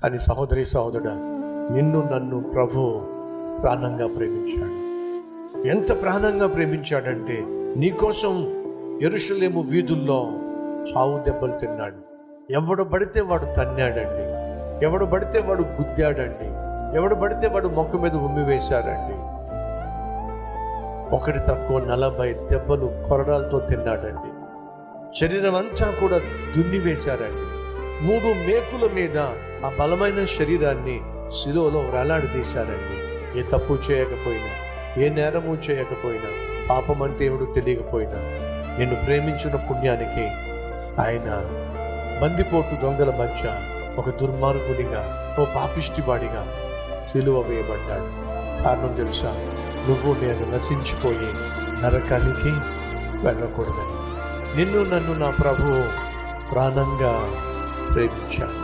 కానీ సహోదరి సహోదరుడా, నిన్ను నన్ను ప్రభు ప్రాణంగా ప్రేమించాడు. ఎంత ప్రాణంగా ప్రేమించాడంటే నీకోసం యెరూషలేము వీధుల్లో చావు దెబ్బలు తిన్నాడు. ఎవడు పడితే వాడు తన్నాడండి, ఎవడు పడితే వాడు గుద్దాడండి, ఎవడు పడితే వాడు మొక్క మీద ఉమ్మి వేశాడండి. ఒకటి తక్కువ 40 దెబ్బలు కొరడాలతో తిన్నాడండి. శరీరం అంతా కూడా దున్ని వేశారండి. 3 మేకుల మీద ఆ బలమైన శరీరాన్ని శిలువలో వేలాడదీశారండి. ఏ తప్పు చేయకపోయినా, ఏ నేరము చేయకపోయినా, పాపం అంటే ఏమిటో తెలియకపోయినా, నిన్ను ప్రేమించిన పుణ్యానికి ఆయన బందిపోటు దొంగల మధ్య ఒక దుర్మార్గునిగా, ఓ పాపిష్టివాడిగా సిలువ వేయబడ్డాడు. కారణం తెలుసా? నువ్వు నేను నశించిపోయి నరకానికి వెళ్ళకూడదని. నిన్ను నన్ను నా ప్రభువు ప్రాణంగా ప్రేమించాడు.